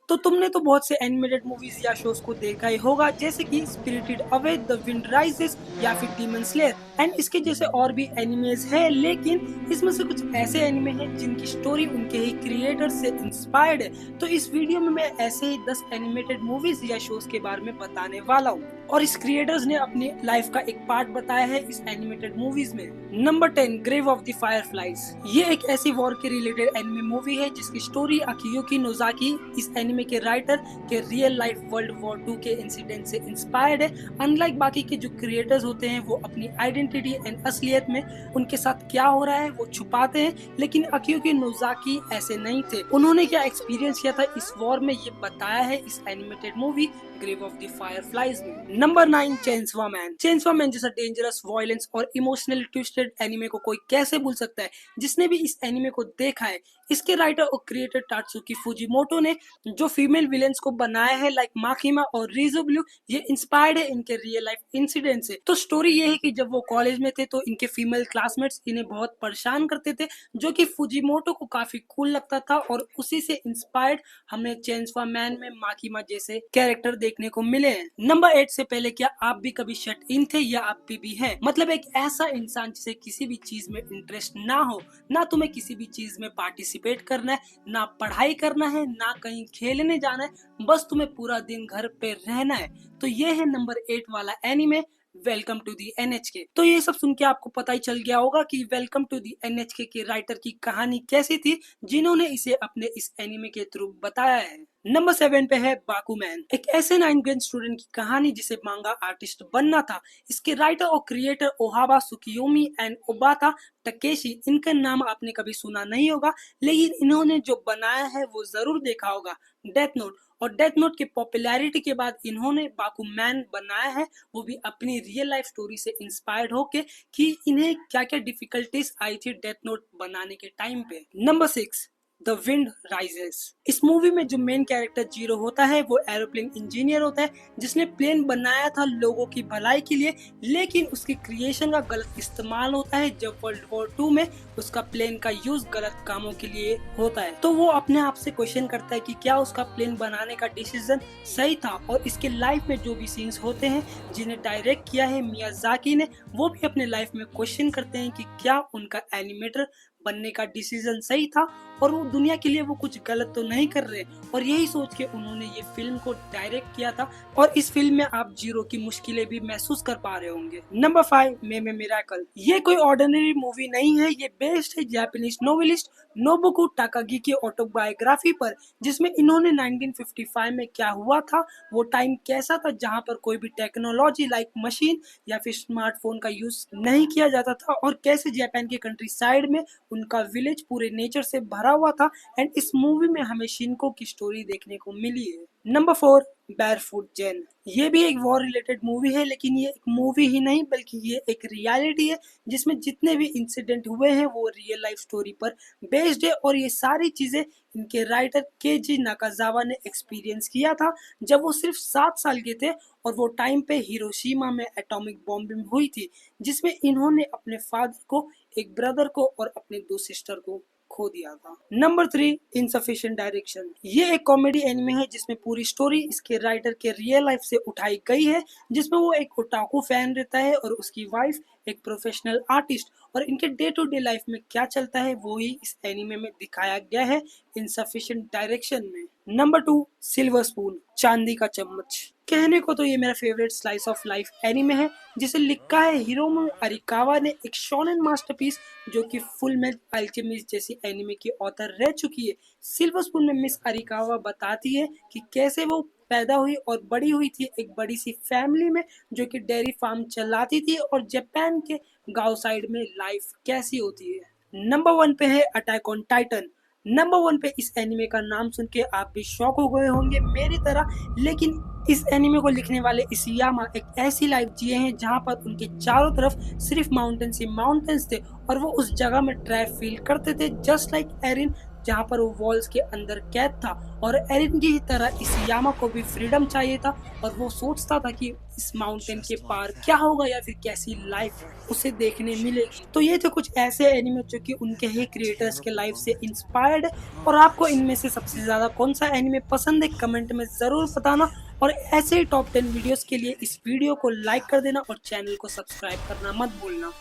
तो तुमने तो बहुत से एनिमेटेड मूवीज या शोज को देखा ही होगा, जैसे कि spirited away, the wind rises या फिर डीमन स्लेयर एंड इसके जैसे और भी एनिमेज है। लेकिन इसमें से कुछ ऐसे एनिमे हैं जिनकी स्टोरी उनके ही क्रिएटर से इंस्पायर्ड है। तो इस वीडियो में मैं ऐसे ही 10 एनिमेटेड मूवीज या शोज के बारे में बताने वाला हूँ और इस क्रिएटर्स ने अपनी लाइफ का एक पार्ट बताया है इस एनिमेटेड मूवीज में। Number 10, grave of the fireflies. ये एक ऐसी वॉर के रिलेटेड एनिमे मूवी है जिसकी स्टोरी अकियुकी नोजाकी, इस एनिमे के राइटर, के रियल लाइफ वर्ल्ड वॉर 2 के इंसिडेंट से इंस्पायर्ड है। अनलाइक बाकी के जो क्रिएटर्स होते हैं वो अपनी आइडेंटिटी एंड असलियत में उनके साथ क्या हो रहा है वो छुपाते हैं, लेकिन अकियुकी नोजाकी ऐसे नहीं थे। उन्होंने क्या एक्सपीरियंस किया था इस वॉर में ये बताया है इस animated movie Grave of the Fireflies में। Number 9, Chainsaw Man. Chainsaw Man जैसा डेंजरस, वायलेंस और इमोशनली ट्विस्टेड एनिमे को कोई कैसे भूल सकता है जिसने भी इस एनिमे को देखा है। इसके राइटर और क्रिएटर टात्सुकी फुजिमोटो ने जो फीमेल विलेंस को बनाया है लाइक माकिमा और रिजो ब्लू, ये इंस्पायर्ड है इनके रियल लाइफ इंसिडेंट से। तो स्टोरी ये है कि जब वो कॉलेज में थे तो इनके फीमेल क्लासमेट्स इन्हें बहुत परेशान करते थे, जो कि फुजिमोटो को काफी कूल लगता था और उसी से इंस्पायर्ड हमें चेनसॉ मैन में माकिमा जैसे कैरेक्टर देखने को मिले हैं। नंबर 8 से पहले क्या आप भी कभी शट इन थे या आप भी हैं? मतलब एक ऐसा इंसान जिसे किसी भी चीज में इंटरेस्ट ना हो, ना तुम्हें किसी भी चीज में पार्टिसिपेट करना है, ना पढ़ाई करना है, ना कहीं खेलने जाना है, बस तुम्हें पूरा दिन घर पे रहना है। तो ये है नंबर 8 वाला anime welcome to the NHK. तो ये सब सुन के आपको पता ही चल गया होगा कि वेलकम टू दी एनएचके के राइटर की कहानी कैसी थी, जिन्होंने इसे अपने इस एनिमे के थ्रू बताया है। नंबर 7 पे है बाकुमैन, एक ऐसे 9th ग्रेड स्टूडेंट की कहानी जिसे मांगा आर्टिस्ट बनना था। इसके राइटर और क्रिएटर ओहावा सुकियोमी एंड ओबाता टकेशी, इनका नाम आपने कभी सुना नहीं होगा, लेकिन इन्होंने जो बनाया है वो जरूर देखा होगा, डेथ नोट। और डेथ नोट की पॉपुलैरिटी के बाद इन्होंने बाकुमैन बनाया है, वो भी अपनी रियल लाइफ स्टोरी से इंस्पायर्ड होके कि इन्हें क्या क्या डिफिकल्टीज आई थी डेथ नोट बनाने के टाइम पे। Number 6, the wind rises. इस मूवी में जो मेन कैरेक्टर जीरो होता है वो एरोप्लेन इंजीनियर होता है जिसने प्लेन बनाया था लोगों की भलाई के लिए, लेकिन उसकी क्रिएशन का गलत इस्तेमाल होता है जब वर्ल्ड वॉर 2 में उसका प्लेन का यूज गलत कामों के लिए होता है। तो वो अपने आप से क्वेश्चन करता है कि क्या उसका प्लेन बनाने का डिसीजन सही था। और इसके लाइफ में जो भी सीन्स होते हैं जिन्हें डायरेक्ट किया है मियाजाकी ने, वो भी अपने लाइफ में क्वेश्चन करते हैं कि क्या उनका एनिमेटर बनने का डिसीजन सही था और वो दुनिया के लिए वो कुछ गलत तो नहीं कर रहे। और यही सोच के उन्होंने ये फिल्म को डायरेक्ट किया था और इस फिल्म में आप जीरो की मुश्किलें भी महसूस कर पा रहे होंगे। नंबर 5, मेमे मिराकल। ये कोई ऑर्डिनरी मूवी नहीं है, ये बेस्ड है जापानीज नोवेलिस्ट नोबुको टाकागी की ऑटोबायोग्राफी पर, जिसमें इन्होंने 1955 में क्या हुआ था, वो टाइम कैसा था जहां पर कोई भी टेक्नोलॉजी लाइक मशीन या फिर स्मार्टफोन का यूज नहीं किया जाता था, और कैसे जापान के कंट्री साइड में उनका विलेज पूरे नेचर से भरा हुआ था। एंड इस मूवी में हमें शिनको की स्टोरी देखने को मिली है। नंबर 4, बैरफुट जेन। ये भी एक वॉर रिलेटेड मूवी है, लेकिन ये एक मूवी ही नहीं बल्कि ये एक रियलिटी है जिसमें जितने भी इंसिडेंट हुए हैं वो रियल लाइफ स्टोरी पर बेस्ड है। और ये सारी चीजें इनके राइटर केजी नाकाजावा ने एक्सपीरियंस किया था जब वो सिर्फ 7 साल के थे और वो टाइम पे हिरोशिमा में एटॉमिक बॉम्बिंग हुई थी, जिसमें इन्होंने अपने फादर को, एक ब्रदर को और अपने 2 सिस्टर को खो दिया था। Number 3, insufficient direction. ये एक कॉमेडी एनिमे है जिसमें पूरी स्टोरी इसके राइटर के रियल लाइफ से उठाई गई है, जिसमें वो एक ओटाकू फैन रहता है और उसकी वाइफ एक प्रोफेशनल आर्टिस्ट, और इनके डे टू डे लाइफ में क्या चलता है वो ही इस एनिमे में दिखाया गया है इनसफिशिएंट डायरेक्शन में। नंबर 2, सिल्वर स्पून, चांदी का चम्मच। कहने को तो ये मेरा favourite slice of life anime है जिसे लिखा है हिरोमो अरिकावा ने, एक शोनेन मास्टरपीस जो कि फुल मेटल अल्केमिस्ट जैसी एनिमे की ऑथर रह चुकी है। सिल्वर स्पून में मिस अरिकावा बताती है कि कैसे वो पैदा हुई और बड़ी हुई थी एक बड़ी सी फैमिली में जो कि डेयरी फार्म चलाती थी, और जापान के गांव साइड में लाइफ कैसी होती है। नंबर 1 पे है अटैक ऑन टाइटन। नंबर 1 पे इस एनिमे का नाम सुन के आप भी शॉक हो गए होंगे मेरी तरह, लेकिन इस एनिमे को लिखने वाले इसियामा एक ऐसी लाइफ जिए हैं जहां पर उनके चारों तरफ सिर्फ माउंटेन्स ही माउंटेन्स थे और वो उस जगह में ट्रैप फील करते थे, जस्ट लाइक एरिन जहाँ पर वो वॉल्स के अंदर कैद था और एरिन की तरह इस यामा को भी फ्रीडम चाहिए था और वो सोचता था कि इस माउंटेन के पार क्या होगा या फिर कैसी लाइफ उसे देखने मिलेगी। तो ये थे कुछ ऐसे एनिमे जो कि उनके ही क्रिएटर्स के लाइफ से इंस्पायर्ड है। और आपको इनमें से सबसे ज्यादा कौन सा एनिमे पसंद है कमेंट में जरूर बताना। और ऐसे ही टॉप 10 वीडियोस के लिए इस वीडियो को लाइक कर देना और चैनल को सब्सक्राइब करना मत भूलना।